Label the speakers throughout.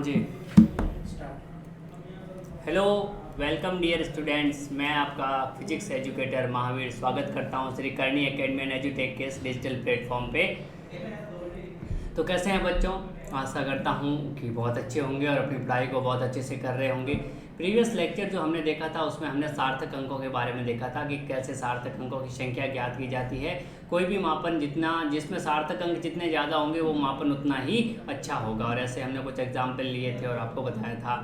Speaker 1: जी। Hello, welcome dear students. मैं आपका physics educator Mahavir स्वागत करता हूं श्री करणी एकेडमी एंड एजुटेक के इस डिजिटल प्लेटफॉर्म पे। तो कैसे हैं बच्चों? आशा करता हूं कि बहुत अच्छे होंगे और अपनी पढ़ाई को बहुत अच्छे से कर रहे होंगे। प्रीवियस लेक्चर जो हमने देखा था उसमें हमने सार्थक अंकों के बारे में देखा था कि कैसे सार्थक अंकों की संख्या ज्ञात की जाती है। कोई भी मापन जिसमें सार्थक अंक जितने ज़्यादा होंगे वो मापन उतना ही अच्छा होगा। और ऐसे हमने कुछ एग्जाम्पल लिए थे और आपको बताया था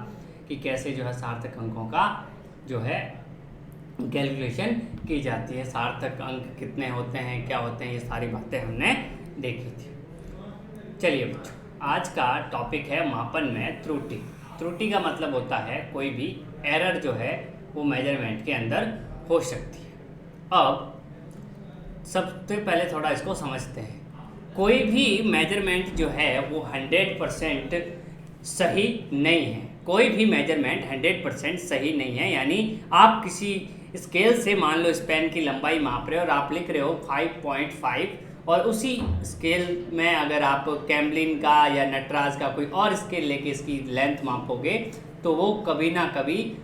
Speaker 1: कि कैसे जो है सार्थक अंकों का जो है कैलकुलेशन की जाती है, सार्थक अंक कितने होते हैं, क्या होते हैं, ये सारी बातें हमने देखी थी। चलिए बच्चों, आज का टॉपिक है मापन में त्रुटि। त्रुटि का मतलब होता है कोई भी एरर जो है वो मेजरमेंट के अंदर हो सकती है। अब सबसे पहले थोड़ा इसको समझते हैं। कोई भी मेजरमेंट जो है वो 100% सही नहीं है। कोई भी मेजरमेंट 100% सही नहीं है। यानी आप किसी स्केल से मान लो स्पेन की लंबाई माप रहे हो और आप लिख रहे हो 5.5 और उसी स्केल में अगर आप कैम्बलिन का या नटराज का कोई और स्केल लेके इसकी लेंथ मापोगे तो वो कभी ना कभी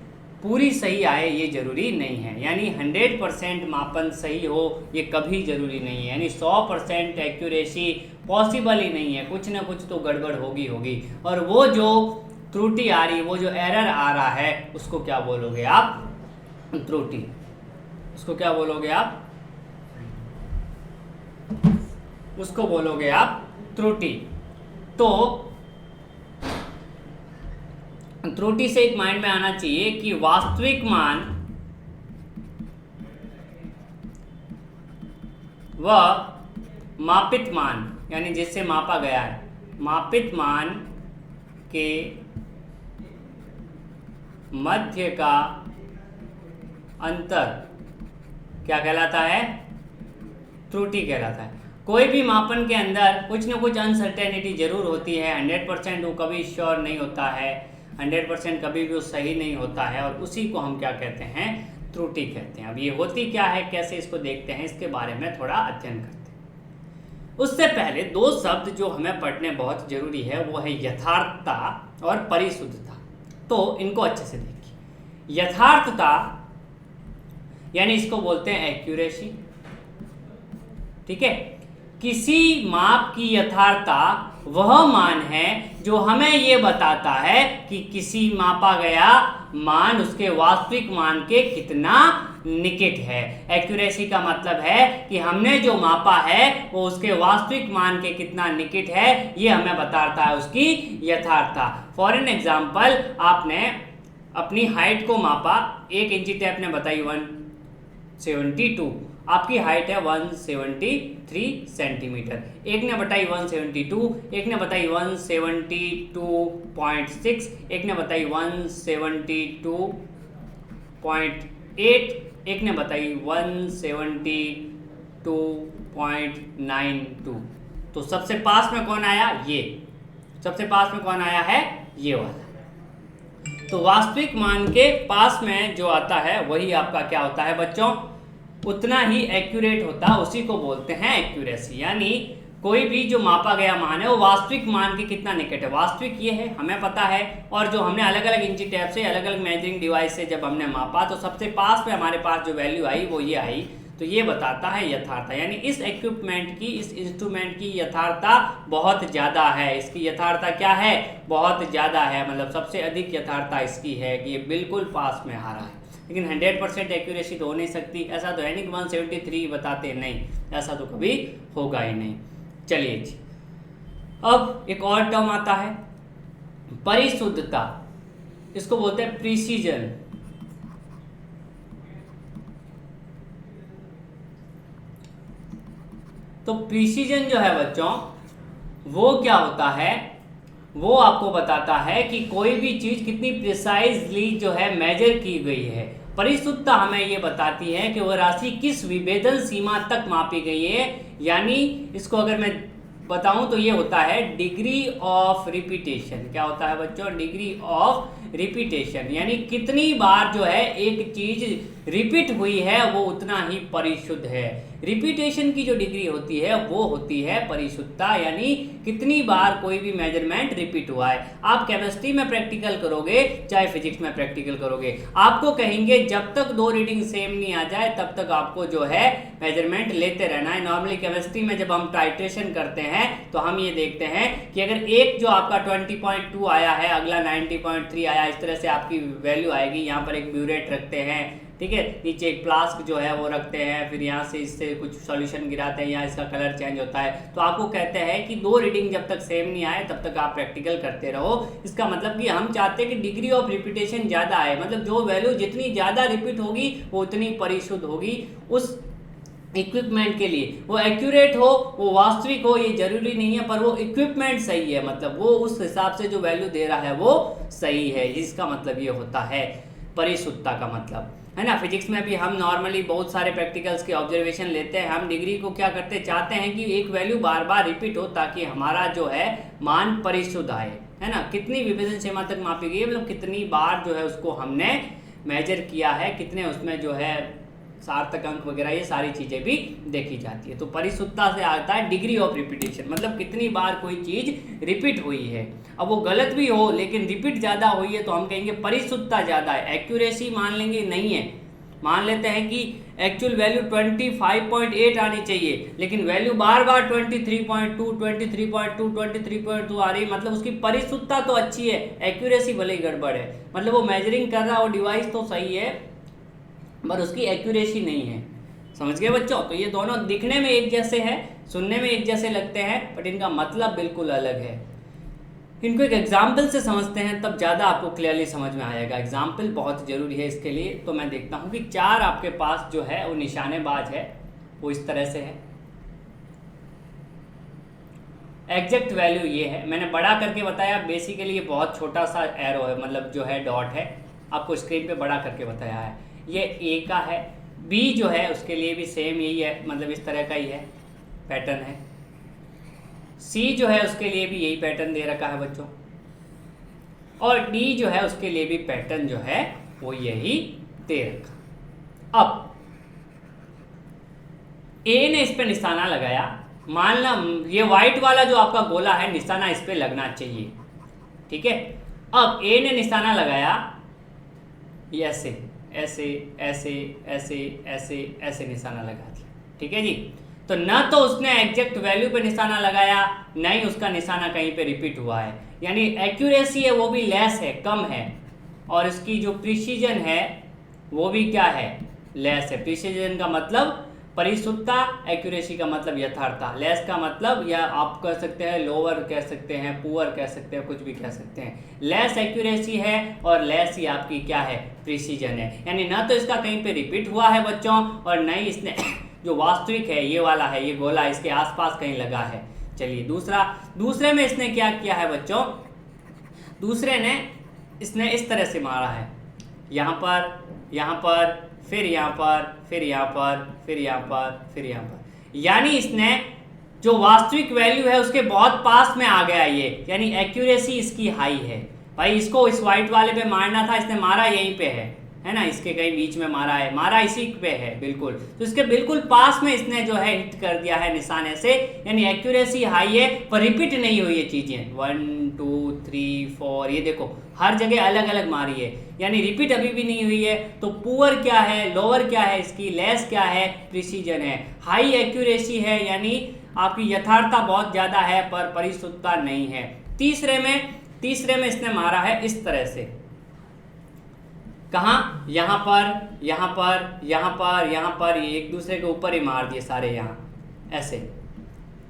Speaker 1: पूरी सही आए, ये ज़रूरी नहीं है। यानी 100% मापन सही हो ये कभी ज़रूरी नहीं है। यानी 100% एक्यूरेसी पॉसिबल ही नहीं है, कुछ ना कुछ तो गड़बड़ होगी। और वो जो त्रुटि आ रही है, वो जो एरर आ रहा है, उसको क्या बोलोगे आप? त्रुटि। उसको क्या बोलोगे आप? उसको बोलोगे आप त्रुटि। तो त्रुटि से एक माइंड में आना चाहिए कि वास्तविक मान व मापित मान, यानी जिससे मापा गया है, मापित मान के मध्य का अंतर क्या कहलाता है? त्रुटि कहलाता है। कोई भी मापन के अंदर कुछ न कुछ अनसर्टेनिटी जरूर होती है। 100% वो कभी श्योर नहीं होता है, 100% कभी भी वो सही नहीं होता है, और उसी को हम क्या कहते हैं? त्रुटि कहते हैं। अब ये होती क्या है, कैसे इसको देखते हैं, इसके बारे में थोड़ा अध्ययन करते हैं। उससे पहले दो शब्द जो हमें पढ़ने बहुत जरूरी है वो है यथार्थता और परिशुद्धता। तो इनको अच्छे से देखिए। यथार्थता यानी इसको बोलते हैं एक्यूरेसी, ठीक है। किसी माप की यथार्थता वह मान है जो हमें ये बताता है कि किसी मापा गया मान उसके वास्तविक मान के कितना निकट है। एक्यूरेसी का मतलब है कि हमने जो मापा है वो उसके वास्तविक मान के कितना निकट है, ये हमें बताता है उसकी यथार्थता। फॉर एन एग्जाम्पल, आपने अपनी हाइट को मापा, 1 इंची टेप ने बताई 172, आपकी हाइट है 173 सेंटीमीटर। एक ने बताई 172, एक ने बताई 172.6, एक ने बताई 172.8, एक ने बताई 172.92। तो सबसे पास में कौन आया? ये। सबसे पास में कौन आया है? ये वाला। तो वास्तविक मान के पास में जो आता है वही आपका क्या होता है बच्चों? उतना ही एक्यूरेट होता है, उसी को बोलते हैं एक्यूरेसी। यानी कोई भी जो मापा गया मान है वो वास्तविक मान के कितना निकट है। वास्तविक ये है, हमें पता है, और जो हमने अलग अलग इंची टेप से, अलग अलग मेजरिंग डिवाइस से जब हमने मापा तो सबसे पास में हमारे पास जो वैल्यू आई वो ये आई। तो ये बताता है यथार्थता। यानी इस इक्विपमेंट की, इस इंस्ट्रूमेंट की यथार्थता बहुत ज़्यादा है। इसकी यथार्थता क्या है? बहुत ज़्यादा है। मतलब सबसे अधिक यथार्थता इसकी है कि ये बिल्कुल पास में आ रहा है। लेकिन 100% एक्यूरेसी तो हो नहीं सकती। ऐसा तो है नहीं कि 173 बताते नहीं, ऐसा तो कभी होगा ही नहीं। चलिए जी, अब एक और टर्म आता है परिशुद्धता। इसको बोलते हैं प्रिसीजन। तो प्रिसीजन जो है बच्चों, वो क्या होता है? वो आपको बताता है कि कोई भी चीज कितनी प्रिसाइजली जो है मेजर की गई है। परिशुद्धता हमें ये बताती है कि वह राशि किस विभेदन सीमा तक मापी गई है। यानी इसको अगर मैं बताऊं तो ये होता है डिग्री ऑफ रिपीटेशन। क्या होता है बच्चों? Degree of repetition. यानी कितनी बार जो है एक चीज रिपीट हुई है वो उतना ही परिशुद्ध है। रिपीटेशन की जो डिग्री होती है वो होती है परिशुद्धता, यानी कितनी बार कोई भी मेजरमेंट रिपीट हुआ है। आप केमिस्ट्री में प्रैक्टिकल करोगे चाहे फिजिक्स में प्रैक्टिकल करोगे, आपको कहेंगे जब तक 2 रीडिंग सेम नहीं आ जाए तब तक आपको जो है मेजरमेंट लेते रहना है। नॉर्मली केमिस्ट्री में जब हम टाइट्रेशन करते हैं तो हम ये देखते हैं कि अगर एक जो आपका 20.2 आया है, अगला 90.3 आया, इस तरह से आपकी वैल्यू आएगी। यहाँ पर एक ब्यूरेट रखते हैं, ठीक है, नीचे एक फ्लास्क जो है वो रखते हैं, फिर यहाँ से इससे कुछ सॉल्यूशन गिराते हैं, यहाँ इसका कलर चेंज होता है। तो आपको कहते हैं कि 2 रीडिंग जब तक सेम नहीं आए तब तक आप प्रैक्टिकल करते रहो। इसका मतलब कि हम चाहते हैं कि डिग्री ऑफ रिपीटेशन ज़्यादा आए, मतलब जो वैल्यू जितनी ज़्यादा रिपीट होगी वो उतनी परिशुद्ध होगी उस इक्विपमेंट के लिए। वो एक्यूरेट हो, वो वास्तविक हो, ये जरूरी नहीं है, पर वो इक्विपमेंट सही है, मतलब वो उस हिसाब से जो वैल्यू दे रहा है वो सही है। इसका मतलब ये होता है परिशुद्धता का मतलब, है ना। फिजिक्स में भी हम नॉर्मली बहुत सारे प्रैक्टिकल्स के ऑब्जर्वेशन लेते हैं। हम डिग्री को क्या करते चाहते हैं कि एक वैल्यू बार बार रिपीट हो ताकि हमारा जो है मान परिशुद्ध आए, है ना। कितनी विभेदन सीमा तक मापी गई है, मतलब कितनी बार जो है उसको हमने मेजर किया है, कितने उसमें जो है सार्थक अंक वगैरह, ये सारी चीज़ें भी देखी जाती है। तो परिशुद्धता से आता है डिग्री ऑफ रिपीटेशन, मतलब कितनी बार कोई चीज़ रिपीट हुई है। अब वो गलत भी हो लेकिन रिपीट ज़्यादा हुई है तो हम कहेंगे परिशुद्धता ज़्यादा है। एक्यूरेसी मान लेंगे नहीं है, मान लेते हैं कि एक्चुअल वैल्यू 25.8 आनी चाहिए लेकिन वैल्यू बार बार 23.2, 23.2, 23.2 आ रही, मतलब उसकी परिशुद्धता तो अच्छी है, एक्यूरेसी भले ही गड़बड़ है। मतलब वो मेजरिंग कर रहा हो डिवाइस तो सही है पर उसकी एक्यूरेसी नहीं है। समझ गए बच्चों। तो ये दोनों दिखने में एक जैसे हैं, सुनने में एक जैसे लगते हैं, बट इनका मतलब बिल्कुल अलग है। इनको एक एग्जाम्पल से समझते हैं तब ज़्यादा आपको क्लियरली समझ में आएगा। एग्जाम्पल बहुत ज़रूरी है इसके लिए। तो मैं देखता हूँ कि 4 आपके पास जो है वो निशानेबाज है, वो इस तरह से है। एग्जैक्ट वैल्यू ये है, मैंने बड़ा करके बताया, बेसिकली ये बहुत छोटा सा एरो है, मतलब जो है डॉट है, आपको स्क्रीन पे बड़ा करके बताया है। ये ए का है, बी जो है उसके लिए भी सेम यही है, मतलब इस तरह का ही है, पैटर्न है। सी जो है उसके लिए भी यही पैटर्न दे रखा है बच्चों, और डी जो है उसके लिए भी पैटर्न जो है वो यही दे रखा। अब ए ने इस पे निशाना लगाया, मान लो ये व्हाइट वाला जो आपका गोला है निशाना इस पे लगना चाहिए, ठीक है। अब ए ने निशाना लगाया ये ऐसे ऐसे ऐसे ऐसे ऐसे ऐसे निशाना लगा दिया, ठीक है जी। तो ना तो उसने एग्जैक्ट वैल्यू पे निशाना लगाया, ना ही उसका निशाना कहीं पे रिपीट हुआ है, यानी एक्यूरेसी है वो भी लेस है, कम है, और इसकी जो प्रिसीजन है वो भी क्या है, लेस है। प्रिसीजन का मतलब परिशुद्धता, एक्यूरेसी का मतलब यथार्थता, लेस का मतलब या आप कह सकते हैं लोअर कह सकते हैं, पुअर कह सकते हैं, कुछ भी कह सकते हैं। लेस एक्यूरेसी है और लेस ही आपकी क्या है, प्रिसीजन है, यानी ना तो इसका कहीं पे रिपीट हुआ है बच्चों और न ही इसने जो वास्तविक है ये वाला है, ये गोला इसके आसपास कहीं लगा है। चलिए दूसरे में इसने क्या किया है बच्चों, दूसरे ने इसने इस तरह से मारा है, यहाँ पर फिर यहाँ पर, फिर यहाँ पर, फिर यहाँ पर, फिर यहाँ पर, यानी इसने जो वास्तविक वैल्यू है उसके बहुत पास में आ गया ये, यानी एक्यूरेसी इसकी हाई है। भाई इसको इस वाइट वाले पे मारना था, इसने मारा यहीं पे है ना, इसके कहीं बीच में मारा है, मारा इसी पे है बिल्कुल, तो इसके बिल्कुल पास में इसने जो है हिट कर दिया है निशाने से, यानी एक्यूरेसी हाई है पर रिपीट नहीं हुई ये चीज़ें। 1 2 3 4 ये देखो हर जगह अलग अलग मारी है, यानी रिपीट अभी भी नहीं हुई है। तो पुअर क्या है, लोअर क्या है इसकी, लेस क्या है, प्रिसीजन है। हाई एक्यूरेसी है यानी आपकी यथार्थता बहुत ज़्यादा है पर परिशुद्धता नहीं है। तीसरे में इसने मारा है इस तरह से, कहाँ, यहाँ पर, यहाँ पर, यहाँ पर, यहाँ पर, ये एक दूसरे के ऊपर ही मार दिए सारे, यहाँ ऐसे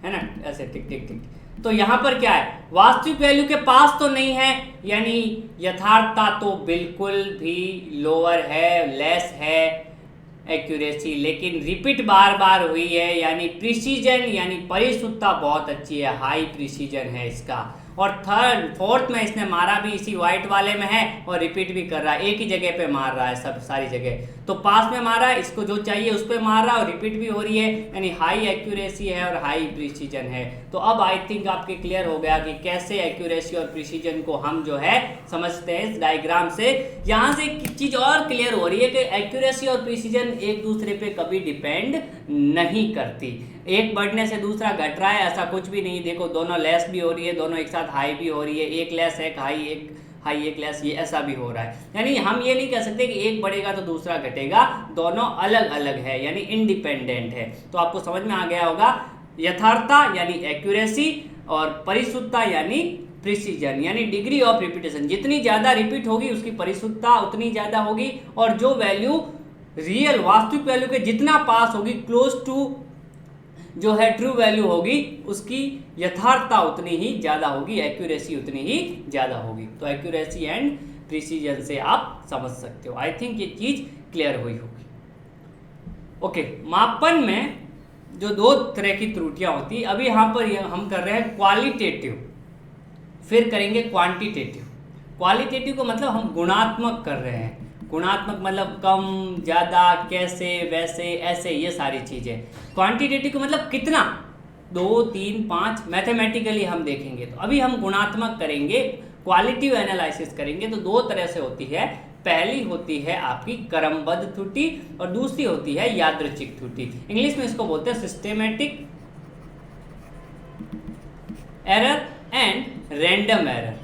Speaker 1: है ना, ऐसे टिक टिक टिक। तो यहाँ पर क्या है, वास्तविक वैल्यू के पास तो नहीं है, यानी यथार्थता तो बिल्कुल भी लोअर है, लेस है एक्यूरेसी, लेकिन रिपीट बार बार हुई है, यानी प्रिसीजन यानी परिशुद्धता बहुत अच्छी है, हाई प्रिसीजन है इसका। और थर्ड फोर्थ में इसने मारा भी इसी वाइट वाले में है और रिपीट भी कर रहा है, एक ही जगह पे मार रहा है सब सारी जगह। तो पास में मारा है, इसको जो चाहिए उस पर मार रहा है और रिपीट भी हो रही है, यानी हाई एक्यूरेसी है और हाई प्रिसीजन है। तो अब आई थिंक आपके क्लियर हो गया कि कैसे एक्यूरेसी और प्रिसीजन को हम जो है समझते हैं इस डायग्राम से। यहाँ से एक चीज और क्लियर हो रही है कि एक्यूरेसी और प्रिसीजन एक दूसरे पे कभी डिपेंड नहीं करती, एक बढ़ने से दूसरा घट रहा है ऐसा कुछ भी नहीं। देखो दोनों लेस भी हो रही है, दोनों एक साथ हाई भी हो रही है, एक लेस एक हाई, एक हाई एक लेस, ये ऐसा भी हो रहा है। यानी हम ये नहीं कह सकते कि एक बढ़ेगा तो दूसरा घटेगा, दोनों अलग अलग है यानी इंडिपेंडेंट है। तो आपको समझ में आ गया होगा, यथार्थता यानी एक्यूरेसी और परिशुद्धता यानी प्रिसीजन, यानी डिग्री ऑफ रिपीटेशन। जितनी ज़्यादा रिपीट होगी उसकी परिशुद्धता उतनी ज़्यादा होगी, और जो वैल्यू रियल वास्तविक वैल्यू के जितना पास होगी, क्लोज टू जो है ट्रू वैल्यू होगी, उसकी यथार्थता उतनी ही ज़्यादा होगी, एक्यूरेसी उतनी ही ज़्यादा होगी। तो एक्यूरेसी एंड प्रिसीजन से आप समझ सकते हो। आई थिंक ये चीज़ क्लियर हुई होगी। ओके, मापन में जो दो तरह की त्रुटियां होती है, अभी यहाँ पर हम कर रहे हैं क्वालिटेटिव, फिर करेंगे क्वांटिटेटिव। क्वालिटेटिव को मतलब हम गुणात्मक कर रहे हैं, गुणात्मक मतलब कम ज़्यादा कैसे वैसे ऐसे ये सारी चीज़ें। क्वांटिटेटिव को मतलब कितना, 2 3 5 मैथमेटिकली हम देखेंगे। तो अभी हम गुणात्मक करेंगे, क्वालिटिव एनालिसिस करेंगे। तो दो तरह से होती है, पहली होती है आपकी क्रमबद्ध त्रुटि और दूसरी होती है यादृच्छिक त्रुटि। इंग्लिश में इसको बोलते हैं systematic error and random error,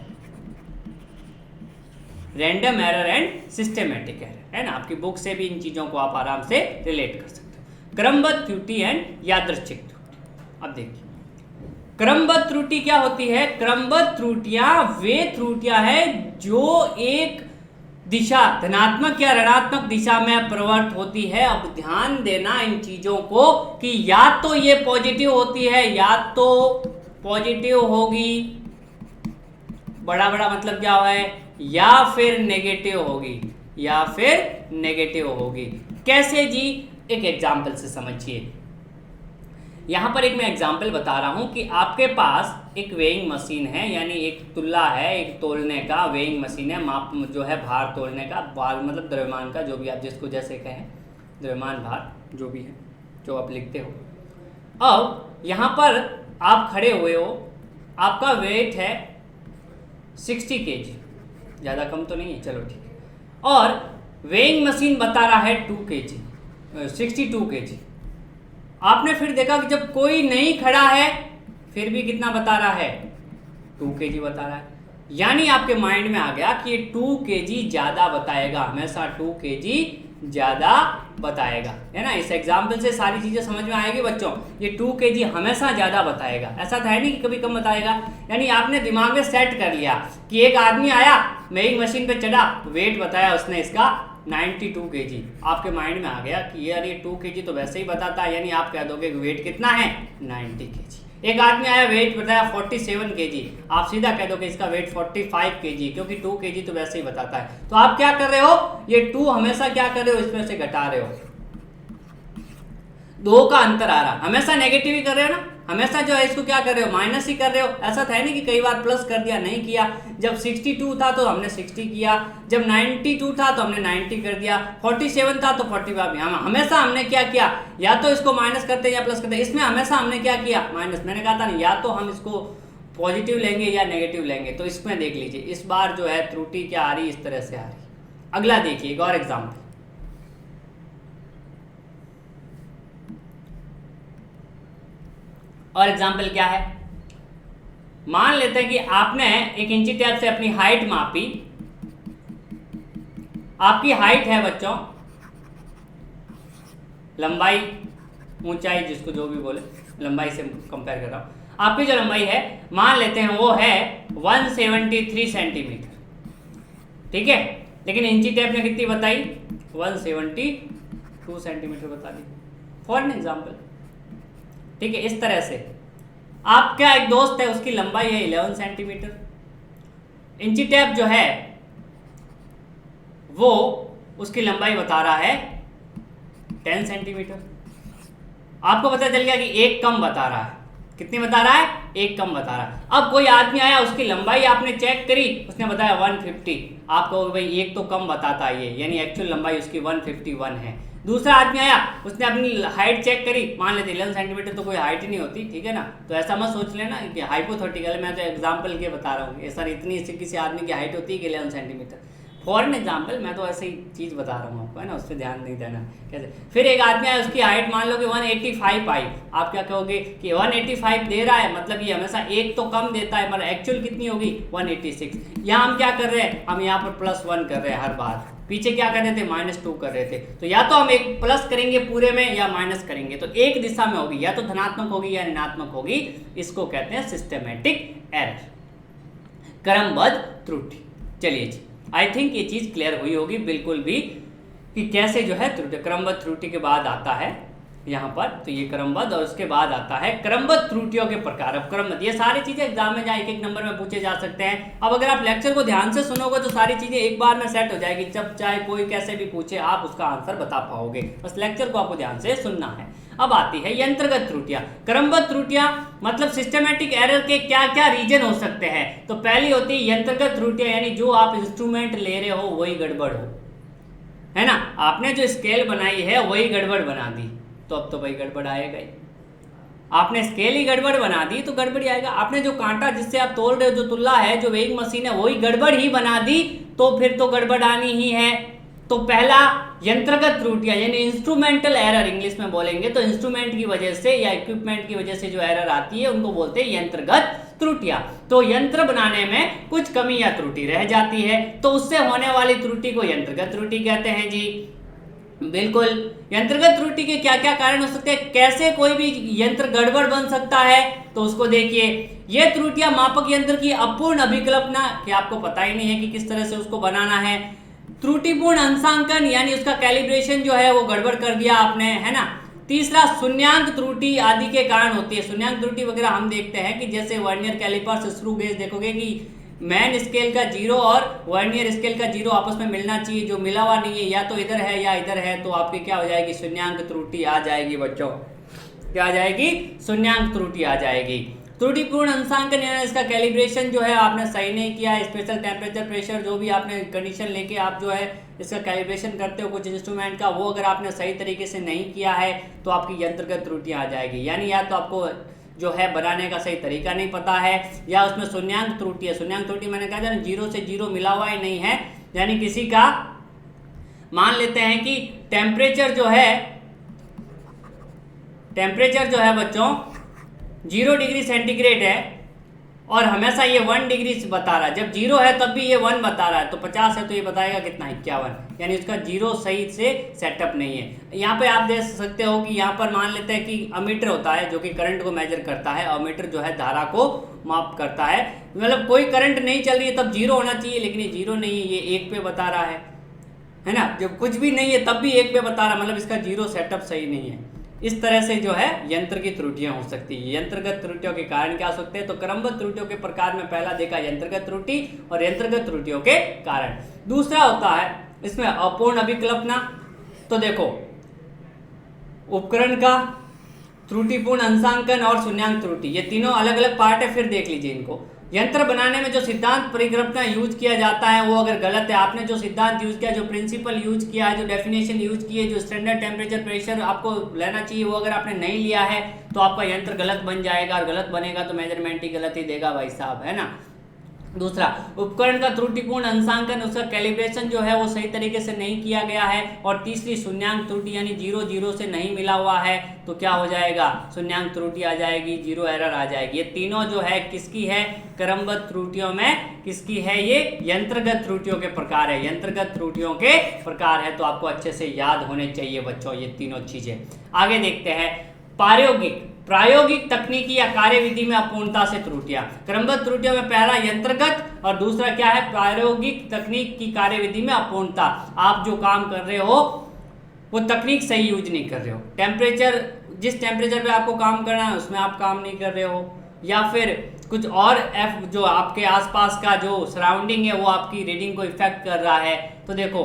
Speaker 1: random error and systematic error, है ना। आपकी बुक से भी इन चीज़ों को आप आराम से रिलेट कर सकते हो। क्रमबद्ध त्रुटि एंड यादृच्छिक त्रुटि। अब देखिए क्रमबद्ध त्रुटि क्या होती है। क्रमबद्ध त्रुटियां वे त्रुटियां हैं जो एक दिशा धनात्मक या ऋणात्मक दिशा में प्रवृत्त होती है। अब ध्यान देना इन चीजों को कि या तो ये पॉजिटिव होती है, या तो पॉजिटिव होगी, बड़ा बड़ा मतलब क्या है, या फिर नेगेटिव होगी, या फिर नेगेटिव होगी। कैसे जी, एक एग्जाम्पल से समझिए। यहां पर एक मैं एग्जाम्पल बता रहा हूं कि आपके पास एक वेइंग मशीन है, यानी एक तुल्ला है, एक तोलने का वेइंग मशीन है, माप जो है भार तोलने का, भार मतलब द्रव्यमान का, जो भी आप जिसको जैसे कहें, द्रव्यमान भार जो भी है जो आप लिखते हो। अब यहां पर आप खड़े हुए हो, आपका वेट है 60 kg, ज़्यादा कम तो नहीं है, चलो ठीक है। और वेइंग मशीन बता रहा है 2 kg, 62 kg। आपने फिर देखा कि जब कोई नहीं खड़ा है फिर भी कितना बता रहा है, 2 kg बता रहा है। यानी आपके माइंड में आ गया कि ये 2 kg ज़्यादा बताएगा, हमेशा 2 kg ज़्यादा बताएगा, है ना। इस एग्जाम्पल से सारी चीज़ें समझ में आएगी बच्चों। ये 2 kg हमेशा ज़्यादा बताएगा, ऐसा था नहीं कि कभी कम बताएगा। यानी आपने दिमाग में सेट कर लिया कि एक आदमी आया, वेइंग मशीन पे चढ़ा, वेट बताया उसने इसका 92 kg। आपके माइंड में आ गया कि यार ये 2 kg तो वैसे ही बताता है, यानी आप कह दोगे कि वेट कितना है, 90 kg। एक आदमी आया, वेट बताया 47 kg, आप सीधा कह दोगे इसका वेट 45 kg, क्योंकि 2 kg तो वैसे ही बताता है। तो आप क्या कर रहे हो, ये 2 हमेशा क्या कर रहे हो, इसमें से घटा रहे हो, 2 का अंतर आ रहा, हमेशा नेगेटिव ही कर रहे हो ना, हमेशा जो है इसको क्या कर रहे हो, माइनस ही कर रहे हो। ऐसा था नहीं कि कई बार प्लस कर दिया, नहीं किया। जब 62 था तो हमने 60 किया, जब 92 था तो हमने 90 कर दिया, 47 था तो 45। हमेशा हमने क्या किया, या तो इसको माइनस करते या प्लस करते। इसमें हमेशा हमने क्या किया, माइनस। मैंने कहा था ना, या तो हम इसको पॉजिटिव लेंगे या नेगेटिव लेंगे। तो इसमें देख लीजिए इस बार जो है त्रुटि क्या आ रही, इस तरह से आ रही। अगला देखिए एक और एग्जाम्पल। और एग्जाम्पल क्या है, मान लेते हैं कि आपने एक इंची टेप से अपनी हाइट मापी। आपकी हाइट है बच्चों, लंबाई ऊंचाई जिसको जो भी बोले, लंबाई से कंपेयर कर रहा हूं। आपकी जो लंबाई है मान लेते हैं वो है 173 सेंटीमीटर, ठीक है। लेकिन इंची टेप ने कितनी बताई, 172 सेंटीमीटर बता दी, फॉर एन एग्जाम्पल, ठीक है। इस तरह से आपका एक दोस्त है, उसकी लंबाई है 11 सेंटीमीटर, इंची टेप जो है वो उसकी लंबाई बता रहा है 10 सेंटीमीटर। आपको पता चल गया कि एक कम बता रहा है, कितनी बता रहा है? 1 कम बता रहा है। अब कोई आदमी आया, उसकी लंबाई आपने चेक करी, उसने बताया 150, आप कहोगे भाई 1 तो कम बताता है ये, यानी एक्चुअल लंबाई उसकी 151 है। दूसरा आदमी आया, उसने अपनी हाइट चेक करी, मान लेते 11 सेंटीमीटर तो कोई हाइट ही नहीं होती, ठीक है ना। तो ऐसा मत सोच लेना कि हाइपोथेटिकल, मैं तो एग्जाम्पल के बता रहा हूँ, ऐसा इतनी किसी आदमी की हाइट होती है कि 11 सेंटीमीटर, फॉर एन एग्जाम्पल, मैं तो ऐसे ही चीज़ बता रहा हूँ आपको, है ना, उस पर ध्यान नहीं देना कैसे। फिर एक आदमी आया, उसकी हाइट मान लो कि 185 आई, आप क्या कहोगे कि 185 दे रहा है, मतलब ये हमेशा 1 तो कम देता है, मतलब एक्चुअल कितनी होगी? 186। यहाँ हम क्या कर रहे हैं? हम यहाँ पर +1 कर रहे हैं हर बार, पीछे क्या कर रहे थे? -2 कर रहे थे। तो या तो हम एक प्लस करेंगे पूरे में या माइनस करेंगे, तो एक दिशा में होगी, या तो धनात्मक होगी या ऋणात्मक होगी। इसको कहते हैं सिस्टमेटिक एरर, क्रमबद्ध त्रुटि। चलिए जी, आई थिंक ये चीज़ क्लियर हुई होगी बिल्कुल भी कि कैसे जो है त्रुटि, क्रमबद्ध त्रुटि के बाद आता है यहाँ पर, तो ये क्रमबद्ध, और उसके बाद आता है क्रमबद्ध त्रुटियों के प्रकार। अब क्रमबद्ध, ये सारी चीज़ें एग्जाम में जहाँ 1-1 नंबर में पूछे जा सकते हैं। अब अगर आप लेक्चर को ध्यान से सुनोगे तो सारी चीज़ें एक बार में सेट हो जाएगी, जब चाहे कोई कैसे भी पूछे आप उसका आंसर बता पाओगे, बस लेक्चर को आपको ध्यान से सुनना है। अब आती है यंत्रगत त्रुटियां। क्रमबद्ध त्रुटियां मतलब सिस्टमेटिक एरर के क्या क्या रीजन हो सकते हैं। तो पहली होती है यंत्रगत त्रुटियां, यानी जो आप इंस्ट्रूमेंट ले रहे हो वही गड़बड़ हो, है ना, आपने जो स्केल बनाई है वही गड़बड़ बना दी, तो अब तो भाई गड़बड़ आएगा ही। आपने स्केल ही गड़बड़ बना दी तो गड़बड़ ही आएगा। आपने जो कांटा जिससे आप तोल रहे हो, जो तुल्ला है, जो वेइंग मशीन है, वही गड़बड़ ही बना दी तो फिर तो गड़बड़ आनी ही है। तो पहला यंत्रगत त्रुटियां, यानी इंस्ट्रूमेंटल एरर इंग्लिश में बोलेंगे, तो इंस्ट्रूमेंट की वजह से या इक्विपमेंट की वजह से जो एरर आती है उनको बोलते हैं यंत्रगत त्रुटियां। तो यंत्र बनाने में कुछ कमी या त्रुटि रह जाती है, तो उससे होने वाली त्रुटि को यंत्रगत त्रुटि कहते हैं जी। बिल्कुल, यंत्रगत त्रुटि के क्या क्या कारण हो सकते हैं, कैसे कोई भी यंत्र गड़बड़ बन सकता है, तो उसको देखिए। ये त्रुटियां मापक यंत्र की अपूर्ण अभिकल्पना, कि आपको पता ही नहीं है कि किस तरह से उसको बनाना है। त्रुटिपूर्ण अंशांकन, यानी उसका कैलिब्रेशन जो है वो गड़बड़ कर दिया आपने, है ना। तीसरा शून्यांक त्रुटि आदि के कारण होती है। शून्यांक त्रुटि वगैरह हम देखते हैं कि जैसे वर्नियर कैलिपर, स्क्रू गेज, देखोगे कि मैन स्केल का 0 और वर्नियर स्केल का 0 आपस में मिलना चाहिए, जो मिला हुआ नहीं है, या तो इधर है या इधर है, तो आपकी क्या हो जाएगी? शून्यांक त्रुटि आ जाएगी बच्चों। क्या आ जाएगी? शून्यांक त्रुटि आ जाएगी। त्रुटिपूर्ण अंशांकन, यानी इसका कैलिब्रेशन जो है आपने सही नहीं किया है, स्पेशल टेम्परेचर, प्रेशर, जो भी आपने कंडीशन लेके आप जो है इसका कैलिब्रेशन करते हो कुछ इंस्ट्रूमेंट का, वो अगर आपने सही तरीके से नहीं किया है तो आपकी यंत्रगत त्रुटियां आ जाएगी। यानी या तो आपको जो है बनाने का सही तरीका नहीं पता है, या उसमें शून्यांक त्रुटि है। शून्यांक त्रुटि मैंने कहा था 0 से 0 मिला हुआ ही नहीं है, यानी किसी का मान लेते हैं कि टेम्परेचर जो है बच्चों 0 डिग्री सेंटीग्रेड है और हमेशा ये 1 डिग्री बता रहा है। जब 0 है तब भी ये 1 बता रहा है, तो 50 है तो ये बताएगा कितना? 51, यानी उसका 0 सही से सेटअप नहीं है। यहाँ पे आप देख सकते हो कि यहाँ पर मान लेते हैं कि अमीटर होता है जो कि करंट को मेजर करता है, अमीटर जो है धारा को माप करता है। मतलब कोई करंट नहीं चल रही है तब 0 होना चाहिए, लेकिन ये 0 नहीं है, ये 1 पे बता रहा है ना। जब कुछ भी नहीं है तब भी 1 पे बता रहा, मतलब इसका 0 सेटअप सही नहीं है। इस तरह से जो है यंत्र की त्रुटियां हो सकती है। यंत्रगत त्रुटियों के कारण क्या हो सकते हैं? तो क्रमबद्ध त्रुटियों के प्रकार में पहला देखा यंत्रगत त्रुटि और यंत्रगत त्रुटियों के कारण। दूसरा होता है इसमें अपूर्ण अभिकल्पना। तो देखो, उपकरण का त्रुटिपूर्ण अंशांकन और शून्यांक त्रुटि, ये तीनों अलग अलग पार्ट है, फिर देख लीजिए इनको। यंत्र बनाने में जो सिद्धांत परिकल्पना यूज किया जाता है वो अगर गलत है, आपने जो सिद्धांत यूज किया, जो प्रिंसिपल यूज किया है, जो डेफिनेशन यूज की है, जो स्टैंडर्ड टेम्परेचर प्रेशर आपको लेना चाहिए, वो अगर आपने नहीं लिया है तो आपका यंत्र गलत बन जाएगा, और गलत बनेगा तो मेजरमेंट ही गलत ही देगा भाई साहब, है ना। दूसरा, उपकरण का त्रुटिपूर्ण अंशांकन, उसका कैलिब्रेशन जो है वो सही तरीके से नहीं किया गया है। और तीसरी शून्यांक त्रुटि, यानी 0 से नहीं मिला हुआ है, तो क्या हो जाएगा? शून्यांक त्रुटि आ जाएगी, 0 एरर आ जाएगी। ये तीनों जो है किसकी है? क्रमबद्ध त्रुटियों में किसकी है? ये यंत्रगत त्रुटियों के प्रकार है, यंत्रगत त्रुटियों के प्रकार है। तो आपको अच्छे से याद होने चाहिए बच्चों ये तीनों चीजें। आगे देखते हैं प्रायोगिक तकनीकी या कार्यविधि में अपूर्णता से त्रुटियां। क्रमबद्ध त्रुटियों में पहला यंत्रगत और दूसरा क्या है? प्रायोगिक तकनीक की कार्यविधि में अपूर्णता। आप जो काम कर रहे हो वो तकनीक सही यूज नहीं कर रहे हो, टेम्परेचर, जिस टेम्परेचर पे आपको काम करना है उसमें आप काम नहीं कर रहे हो, या फिर कुछ और एफ जो आपके आसपास का जो सराउंडिंग है वो आपकी रीडिंग को इफेक्ट कर रहा है। तो देखो,